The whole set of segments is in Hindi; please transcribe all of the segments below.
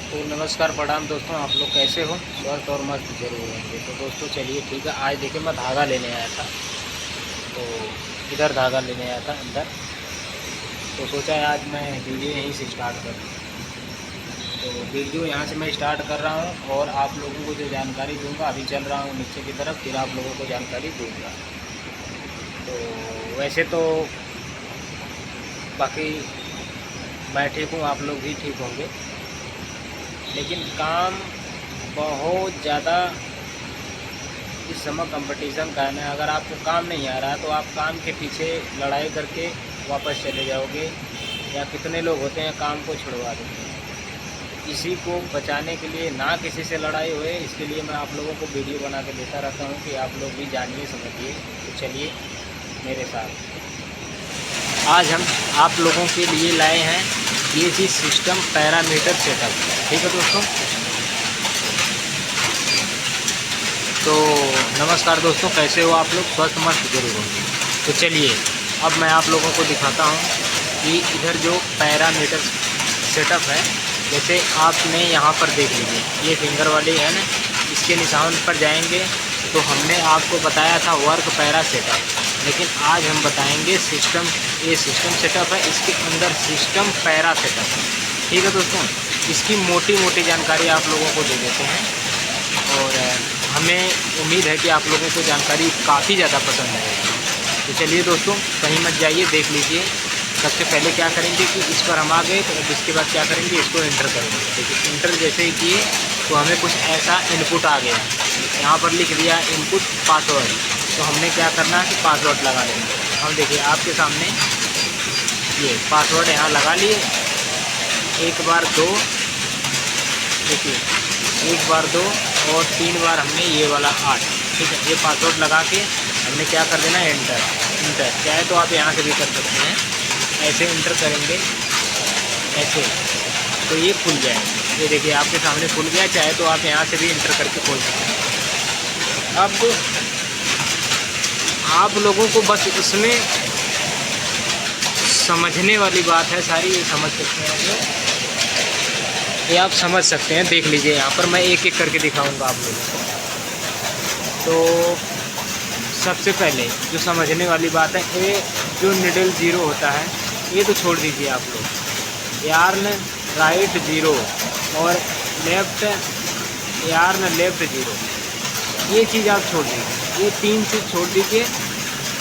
तो नमस्कार प्रणाम दोस्तों, आप लोग कैसे हो? स्वस्थ और मस्त जरूर होंगे। तो दोस्तों चलिए ठीक है, आज देखिए मैं धागा लेने आया था। तो इधर धागा लेने आया था अंदर। तो सोचा है आज मैं वीडियो यहीं से स्टार्ट करूँ। तो वीडियो यहाँ से मैं स्टार्ट कर रहा हूँ और आप लोगों को जो जानकारी दूँगा, अभी चल रहा हूँ नीचे की तरफ, फिर आप लोगों को जानकारी दूँगा। तो वैसे तो बाकी मैं ठीक हूँ, आप लोग भी ठीक होंगे, लेकिन काम बहुत ज़्यादा इस समय कंपटीशन का है ना। अगर आपको काम नहीं आ रहा तो आप काम के पीछे लड़ाई करके वापस चले जाओगे, या कितने लोग होते हैं काम को छुड़वा देते हैं। इसी को बचाने के लिए ना किसी से लड़ाई हुए, इसके लिए मैं आप लोगों को वीडियो बना के देता रहता हूँ कि आप लोग भी जानिए समझिए। तो चलिए मेरे साथ, आज हम आप लोगों के लिए लाए हैं ये जी सिस्टम पैरामीटर सेटअप। ठीक है दोस्तों। तो नमस्कार दोस्तों, कैसे हो आप लोग? स्वस्थ मस्त जरूर होंगे। तो चलिए अब मैं आप लोगों को दिखाता हूँ कि इधर जो पैरामीटर सेटअप है, जैसे आपने यहाँ पर देख लीजिए, ये फिंगर वाली है ना, इसके निशान पर जाएंगे तो हमने आपको बताया था वर्क पैरा सेटअप, लेकिन आज हम बताएंगे सिस्टम। ये सिस्टम सेटअप है, इसके अंदर सिस्टम पैरा सेटअप है। ठीक है दोस्तों, इसकी मोटी मोटी जानकारी आप लोगों को दे देते हैं और हमें उम्मीद है कि आप लोगों को जानकारी काफ़ी ज़्यादा पसंद आएगी। तो चलिए दोस्तों, कहीं मत जाइए, देख लीजिए। सबसे पहले क्या करेंगे कि इस पर हम आ गए, तो अब इसके बाद क्या करेंगे, इसको इंटर करेंगे। देखिए इंटर जैसे ही किए तो हमें कुछ ऐसा इनपुट आ गया। यहाँ पर लिख दिया इनपुट पासवर्ड। तो हमने क्या करना है कि पासवर्ड लगा लेंगे। हम देखिए आपके सामने ये पासवर्ड यहाँ लगा लिए। एक बार दो, देखिए एक बार दो और 3 बार हमने ये वाला 8। ठीक है, ये पासवर्ड लगा के हमने क्या कर देना है, इंटर। इंटर चाहे तो आप यहाँ से भी कर सकते हैं, ऐसे इंटर करेंगे ऐसे, तो ये खुल जाएगा। ये देखिए आपके सामने खुल गया, चाहे तो आप यहाँ से भी इंटर करके खोल सकते हैं। अब आप लोगों को बस इसमें समझने वाली बात है सारी, ये समझ सकते हैं आप लोग, ये आप समझ सकते हैं। देख लीजिए यहाँ पर मैं एक एक करके दिखाऊंगा आप लोगों को। तो सबसे पहले जो समझने वाली बात है, ये जो निडल ज़ीरो होता है, ये तो छोड़ दीजिए आप लोग। यार्न राइट ज़ीरो और लेफ़्ट यार्न लेफ़्ट ज़ीरो, ये चीज़ आप छोड़ दीजिए। ये 3 चीज़ छोड़ दीजिए।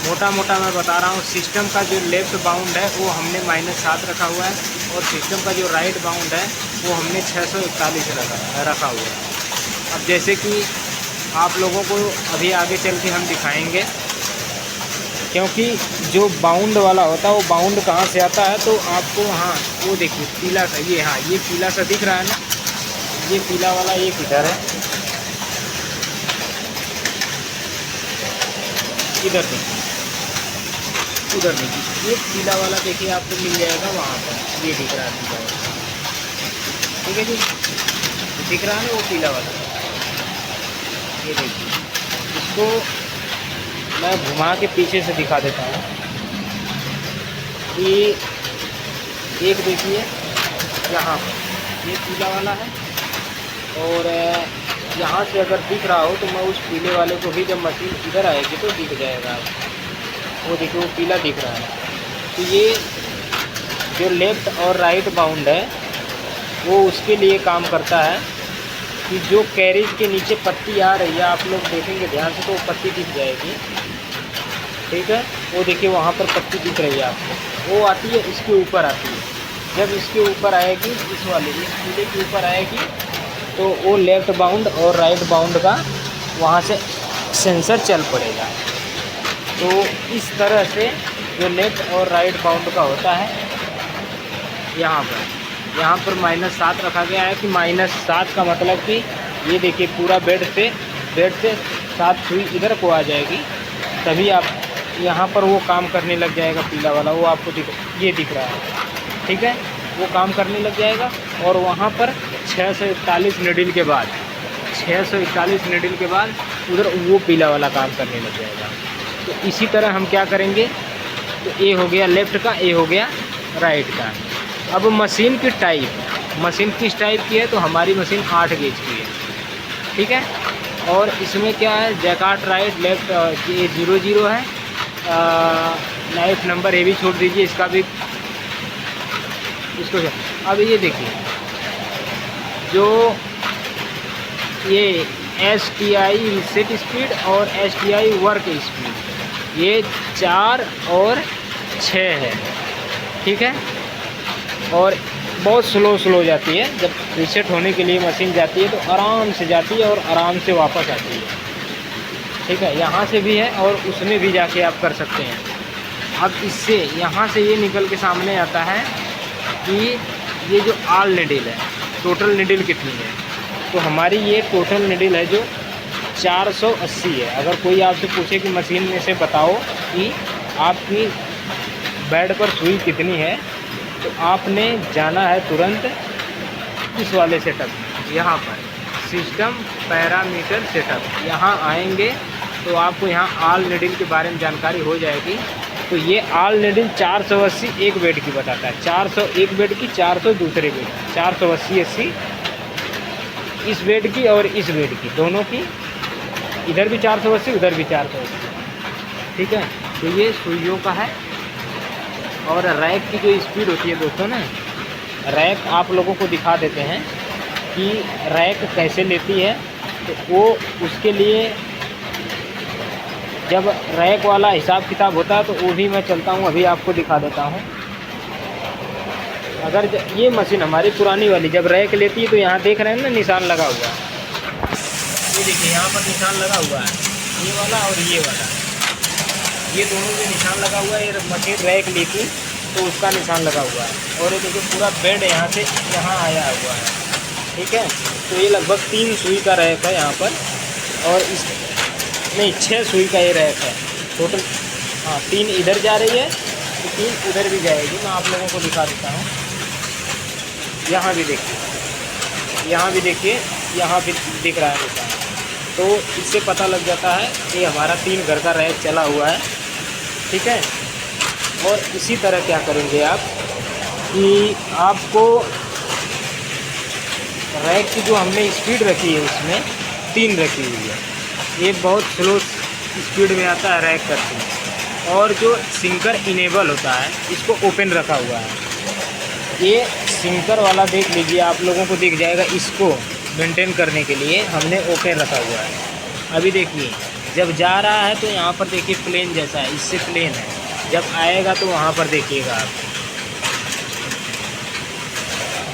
मोटा मोटा मैं बता रहा हूँ, सिस्टम का जो लेफ़्ट बाउंड है वो हमने -7 रखा हुआ है, और सिस्टम का जो राइट बाउंड है वो हमने 641 रखा हुआ है। अब जैसे कि आप लोगों को अभी आगे चल के हम दिखाएंगे, क्योंकि जो बाउंड वाला होता है वो बाउंड कहाँ से आता है, तो आपको हाँ वो देखिए पीला सा, ये हाँ ये पीला सा दिख रहा है ना, ये पीला वाला ये किधर है, इधर देखिए, उधर देखिए, ये पीला वाला देखिए आपको मिल जाएगा वहाँ पर, ये दिख रहा है पीला वाला। ठीक है जी, दिख रहा है ना वो पीला वाला, ये देखिए। इसको मैं घुमा के पीछे से दिखा देता हूँ कि एक देखिए यहाँ पर ये पीला वाला है, और यहाँ से अगर दिख रहा हो तो मैं उस पीले वाले को भी, जब मशीन इधर आएगी तो दिख जाएगा। वो देखिए वो पीला दिख रहा है। तो ये जो लेफ़्ट और राइट बाउंड है वो उसके लिए काम करता है कि जो कैरेज के नीचे पत्ती आ रही है, आप लोग देखेंगे ध्यान से तो पत्ती दिख जाएगी। ठीक है, वो देखिए वहाँ पर पत्ती दिख रही है आपको, वो आती है इसके ऊपर आती है। जब इसके ऊपर आएगी, इस वाले इस पीले के ऊपर आएगी, तो वो लेफ़्ट बाउंड और राइट बाउंड का वहाँ से सेंसर चल पड़ेगा। तो इस तरह से जो लेफ़्ट और राइट बाउंड का होता है, यहाँ पर -7 रखा गया है कि -7 का मतलब कि ये देखिए पूरा बेड से 7 सुई इधर को आ जाएगी, तभी आप यहाँ पर वो काम करने लग जाएगा। पीला वाला वो आपको ये दिख रहा है। ठीक है, वो काम करने लग जाएगा, और वहाँ पर 641 निडल के बाद 641 निडल के बाद उधर वो पीला वाला काम करने लग जाएगा। तो इसी तरह हम क्या करेंगे, तो ए हो गया लेफ़्ट का, ए हो गया राइट का। अब मशीन की टाइप, मशीन किस टाइप की है, तो हमारी मशीन 8 गेज की है, ठीक है। और इसमें क्या है, जैकार्ड राइट लेफ्ट ये 00 है, लाइफ नंबर ये भी छोड़ दीजिए, इसका भी इसको। अब ये देखिए जो ये STI रीसेट स्पीड और STI वर्क स्पीड, ये 4 और 6 है, ठीक है। और बहुत स्लो जाती है, जब रीसेट होने के लिए मशीन जाती है तो आराम से जाती है और आराम से वापस आती है, ठीक है। यहाँ से भी है और उसमें भी जाके आप कर सकते हैं। अब इससे यहाँ से ये निकल के सामने आता है कि ये जो आल निडिल है, टोटल निडिल कितनी है, तो हमारी ये टोटल निडिल है जो 480 है। अगर कोई आपसे पूछे कि मशीन में से बताओ कि आपकी बेड पर सुई कितनी है, तो आपने जाना है तुरंत इस वाले सेटअप में, यहाँ पर सिस्टम पैरामीटर सेटअप, यहाँ आएंगे तो आपको यहाँ आल निडिल के बारे में जानकारी हो जाएगी। तो ये आल निडिल 480 एक बेड की बताता है, 400 एक बेड की, 400 दूसरे बेड की, 480 इस बेड की और इस बेड की, दोनों की, इधर भी 480 उधर भी 480, ठीक है। तो ये सुइयों का है। और रैक की जो स्पीड होती है दोस्तों ना, रैक आप लोगों को दिखा देते हैं कि रैक कैसे लेती है। तो वो उसके लिए जब रैक वाला हिसाब किताब होता है तो वो भी मैं चलता हूँ, अभी आपको दिखा देता हूँ। अगर ये मशीन हमारी पुरानी वाली जब रैक लेती है तो यहाँ देख रहे हैं ना निशान लगा हुआ है, ये देखिए यहाँ पर निशान लगा हुआ है, ये वाला और ये वाला, ये दोनों में निशान लगा हुआ है। ये मशीन रैक ली थी तो उसका निशान लगा हुआ है। और ये देखिए पूरा बेड यहाँ से यहाँ आया हुआ है, ठीक है। तो ये लगभग 3 सुई का रैक है यहाँ पर, और इस नहीं 6 सुई का ये रैक है टोटल। हाँ 3 इधर जा रही है तो 3 उधर भी जाएगी। मैं आप लोगों को दिखा देता हूँ। यहाँ भी देखिए, यहाँ भी देखिए, यहाँ भी दिख रहा है निशान। तो इससे पता लग जाता है कि हमारा 3 घर का रैक चला हुआ है, ठीक है। और इसी तरह क्या करेंगे आप कि आपको रैक की जो हमने स्पीड रखी है उसमें 3 रखी हुई है, ये बहुत स्लो स्पीड में आता है रैक करते हैं। और जो सिंकर इनेबल होता है इसको ओपन रखा हुआ है। ये सिंकर वाला देख लीजिए, आप लोगों को दिख जाएगा। इसको मेंटेन करने के लिए हमने ओपन रखा हुआ है। अभी देखिए जब जा रहा है तो यहाँ पर देखिए प्लेन जैसा है, इससे प्लेन है। जब आएगा तो वहाँ पर देखिएगा आप।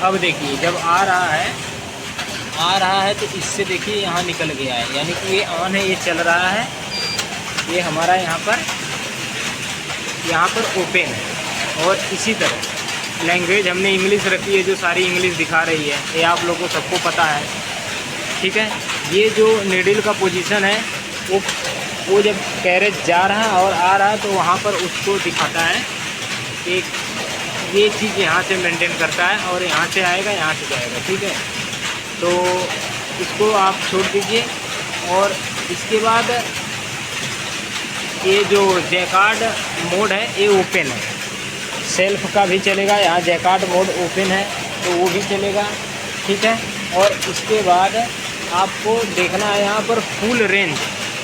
अब देखिए जब आ रहा है तो इससे देखिए यहाँ निकल गया है, यानी कि ये ऑन है, ये चल रहा है, ये हमारा यहाँ पर ओपन है। और इसी तरह लैंग्वेज हमने इंग्लिश रखी है, जो सारी इंग्लिश दिखा रही है, ये आप लोगों को सबको पता है, ठीक है। ये जो नीडल का पोजीशन है वो जब कैरेज जा रहा है और आ रहा है तो वहाँ पर उसको दिखाता है कि ये चीज़ यहाँ से मेंटेन करता है, और यहाँ से आएगा, यहाँ से जाएगा, ठीक है। तो इसको आप छोड़ दीजिए। और इसके बाद ये जो जैकार्ड मोड है ये ओपन है, सेल्फ का भी चलेगा। यहाँ जैकार्ड मोड ओपन है तो वो भी चलेगा, ठीक है। और उसके बाद आपको देखना है यहाँ पर फुल रेंज,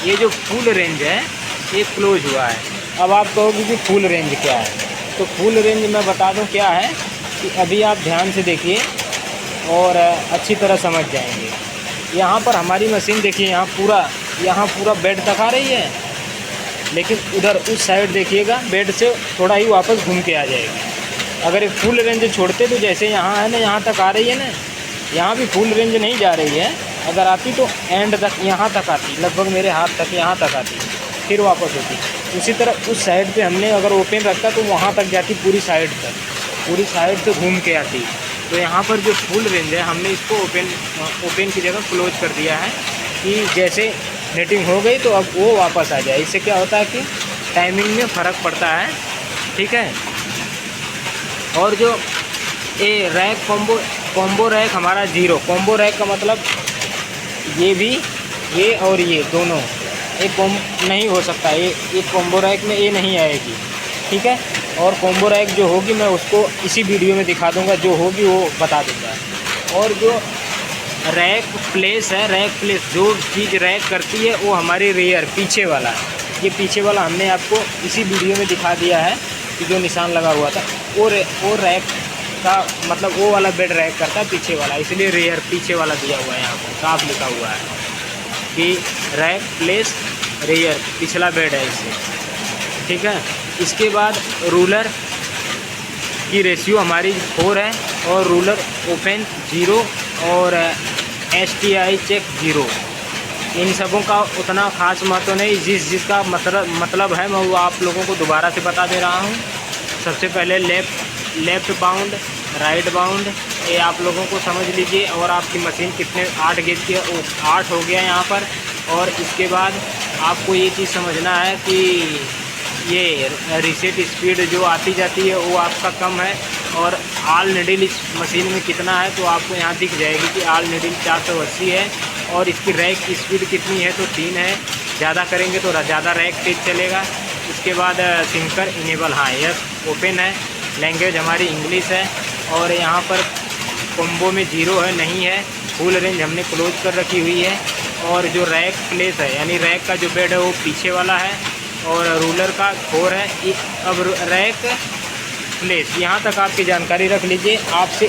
ये जो फुल रेंज है ये क्लोज हुआ है। अब आप कहोगे कि फुल रेंज क्या है, तो फुल रेंज मैं बता दूं क्या है कि अभी आप ध्यान से देखिए और अच्छी तरह समझ जाएंगे। यहाँ पर हमारी मशीन देखिए, यहाँ पूरा बेड तक आ रही है, लेकिन उधर उस साइड देखिएगा बेड से थोड़ा ही वापस घूम के आ जाएगी। अगर ये फुल रेंज छोड़ते तो जैसे यहाँ है ना, यहाँ तक आ रही है ना, यहाँ भी फुल रेंज नहीं जा रही है। अगर आती तो एंड तक, यहाँ तक आती, लगभग मेरे हाथ तक, यहाँ तक आती, फिर वापस होती। उसी तरह उस साइड पे हमने अगर ओपन रखा तो वहाँ तक जाती, पूरी साइड तक, पूरी साइड से घूम के आती। तो यहाँ पर जो फुल रेंज है हमने इसको ओपन की जगह क्लोज कर दिया है कि जैसे नेटिंग हो गई तो अब वो वापस आ जाए। इससे क्या होता है कि टाइमिंग में फ़र्क पड़ता है, ठीक है। और जो ये रैक कॉम्बो रैक हमारा 0, कॉम्बो रैक का मतलब ये भी, ये और ये दोनों एक नहीं हो सकता, ये कॉम्बो रैक में ये नहीं आएगी, ठीक है। और कॉम्बो रैक जो होगी मैं उसको इसी वीडियो में दिखा दूंगा, जो होगी वो बता दूंगा। और जो रैक प्लेस है, रैक प्लेस जो चीज़ रैक करती है वो हमारी रेयर पीछे वाला है। ये पीछे वाला हमने आपको इसी वीडियो में दिखा दिया है कि जो निशान लगा हुआ था वो रैक का मतलब वो वाला बेड रैक करता है पीछे वाला, इसलिए रेयर पीछे वाला दिया हुआ है। यहाँ पर साफ लिखा हुआ है कि रैक प्लेस रेयर पिछला बेड है इसे, ठीक है। इसके बाद रूलर की रेशियो हमारी 4 है और रूलर ओपन 0 और STI चेक 0। इन सबों का उतना ख़ास महत्व नहीं, जिसका मतलब है मैं वो आप लोगों को दोबारा से बता दे रहा हूँ। सबसे पहले लेफ़्ट बाउंड, राइट बाउंड, ये आप लोगों को समझ लीजिए। और आपकी मशीन कितने 8 गेज की है, 8 हो गया यहाँ पर। और इसके बाद आपको ये चीज़ समझना है कि ये रीसेट स्पीड जो आती जाती है वो आपका कम है। और आल निडिल इस मशीन में कितना है तो आपको यहाँ दिख जाएगी कि आल निडिल 480 है। और इसकी रैक की स्पीड कितनी है तो 3 है। ज़्यादा करेंगे तो ज़्यादा रैक तेज चलेगा। इसके बाद सिंकर इनेबल, हाँ यस ओपन है। लैंग्वेज हमारी इंग्लिश है। और यहाँ पर कॉम्बो में 0 है, नहीं है। फुल रेंज हमने क्लोज कर रखी हुई है। और जो रैक प्लेस है यानी रैक का जो बेड है वो पीछे वाला है और रूलर का 4 है। अब रैक प्लेस यहाँ तक आपकी जानकारी रख लीजिए। आपसे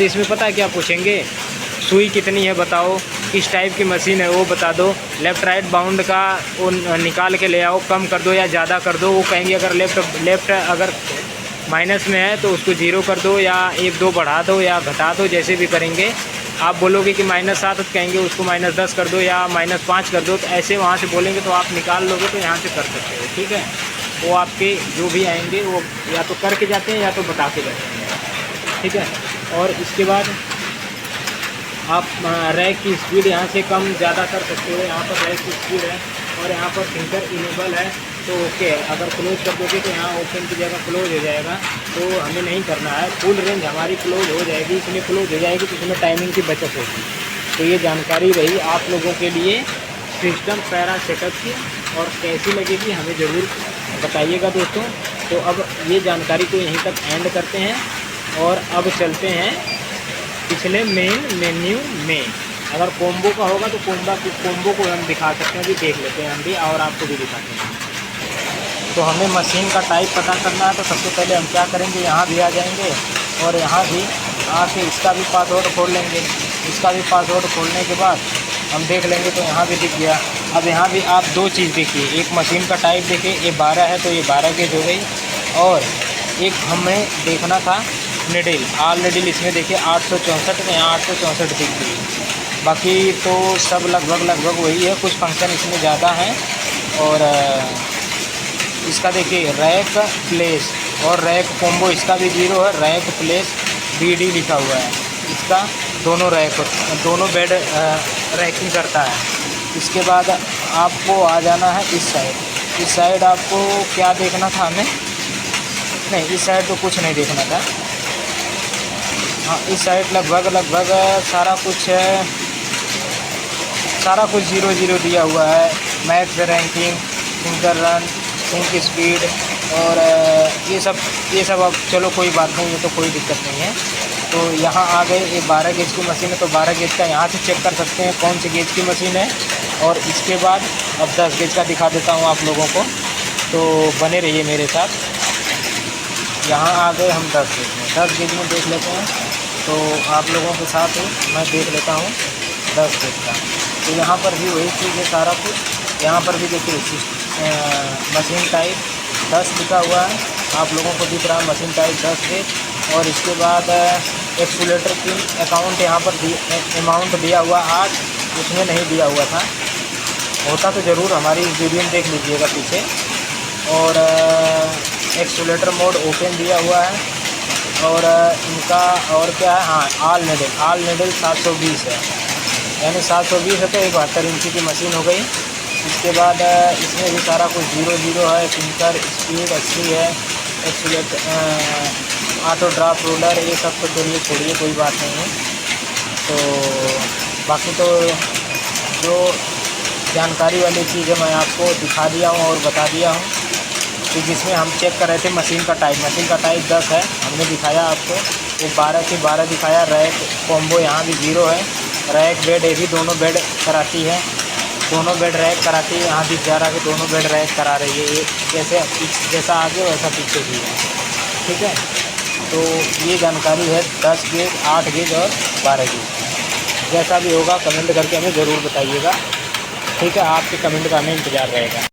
इसमें पता है क्या पूछेंगे, सुई कितनी है बताओ, किस टाइप की मशीन है वो बता दो, लेफ़्ट राइट बाउंड का वो निकाल के ले आओ, कम कर दो या ज़्यादा कर दो। वो कहेंगे अगर लेफ़्ट अगर माइनस में है तो उसको 0 कर दो या 1-2 बढ़ा दो या घटा दो, जैसे भी करेंगे। आप बोलोगे कि -7 तो कहेंगे उसको -10 कर दो या -5 कर दो, तो ऐसे वहाँ से बोलेंगे तो आप निकाल लोगे तो यहाँ से कर सकते हो, ठीक है। वो आपके जो भी आएंगे वो या तो करके जाते हैं या तो बता के जाते हैं, ठीक है। और इसके बाद आप रैक की स्पीड यहाँ से कम ज़्यादा कर सकते हो। यहाँ पर रैक की स्पीड है और यहाँ पर फिंगर इनेबल है तो ओके है। अगर क्लोज कर दोगे तो यहाँ ओपन की जगह क्लोज हो जाएगा, तो हमें नहीं करना है। फुल रेंज हमारी क्लोज हो जाएगी, इसलिए क्लोज हो जाएगी तो इसमें टाइमिंग की बचत होगी। तो ये जानकारी रही आप लोगों के लिए सिस्टम पैरा सेटअप की, और कैसी लगेगी हमें ज़रूर बताइएगा दोस्तों। तो अब ये जानकारी को यहीं तक एंड करते हैं और अब चलते हैं पिछले मेन मेन्यू में। अगर कॉम्बो का होगा तो कॉम्बो को हम दिखा सकते हैं, भी देख लेते हैं हम भी और आपको भी दिखाते हैं। तो हमें मशीन का टाइप पता करना है, तो सबसे पहले हम क्या करेंगे, यहाँ भी आ जाएंगे और यहाँ भी आके इसका भी पासवर्ड खोल लेंगे। इसका भी पासवर्ड खोलने के बाद हम देख लेंगे तो यहाँ भी दिख गया। अब यहाँ भी आप 2 चीज़ देखिए, एक मशीन का टाइप देखिए, ये 12 है तो ये 12 गेज हो गई। और एक हमें देखना था निडिल, आल निडिल, इसमें देखिए 864 में यहाँ 864 दिख गई। बाकी तो सब लगभग वही है, कुछ फंक्शन इसमें ज़्यादा हैं। और इसका देखिए रैक प्लेस और रैक कॉम्बो, इसका भी 0 है। रैक प्लेस BD लिखा हुआ है, इसका दोनों बेड रैकिंग करता है। इसके बाद आपको आ जाना है इस साइड आपको क्या देखना था हमें, नहीं इस साइड तो कुछ नहीं देखना था। हाँ इस साइड लगभग सारा कुछ 0 दिया हुआ है। Max ranking, finger run, sink speed और ये सब अब चलो कोई बात नहीं, ये तो कोई दिक्कत नहीं है। तो यहाँ आ गए, ये 12 गेज की मशीन है तो 12 गेज का यहाँ से चेक कर सकते हैं कौन सी गेज की मशीन है। और इसके बाद अब 10 गेज का दिखा देता हूँ आप लोगों को, तो बने रहिए मेरे साथ। यहाँ आ गए हम 10 गेज में, 10 गेज में देख लेते हैं। तो आप लोगों के साथ मैं देख लेता हूँ 10 गेज का। तो यहाँ पर भी वही चीज़ है सारा कुछ। यहाँ पर भी देखिए मशीन टाइप 10 लिखा हुआ है, आप लोगों को दिख रहा है मशीन टाइप 10 गेज। और इसके बाद एक्सुलेटर की अकाउंट यहाँ पर अमाउंट दिया हुआ 8, उसमें नहीं दिया हुआ था, होता तो ज़रूर हमारी इस वीडियो में देख लीजिएगा पीछे। और एक्सुलेटर मोड ओपन दिया हुआ है। और इनका और क्या है, हाँ आल निडल 720 है, यानी 720 है तो 72 इंची की मशीन हो गई। इसके बाद इसमें भी सारा कुछ 0 है। फिंकर स्पीड 80 है। एक्सीलेटर ऑटो ड्रॉप रोलर ये सब तो चलिए छोड़िए, कोई बात नहीं है। तो बाकी तो जो जानकारी वाली चीज़ें मैं आपको दिखा दिया हूँ और बता दिया हूँ। कि जिसमें हम चेक कर रहे थे मशीन का टाइप 10 है, हमने दिखाया आपको। वो 12 से 12 दिखाया। रैक कॉम्बो यहाँ भी 0 है। रैक बेड ये भी दोनों बेड कराती है, दोनों बेड रैक कराती है। यहाँ दिख जा रहा है कि दोनों बेड रैक करा रही है। ये जैसा आगे वैसा पीछे भी है, ठीक है। तो ये जानकारी है 10 गेज, 8 गेज और 12 गेज। जैसा भी होगा कमेंट करके हमें ज़रूर बताइएगा, ठीक है। आपके कमेंट का हमें इंतज़ार रहेगा।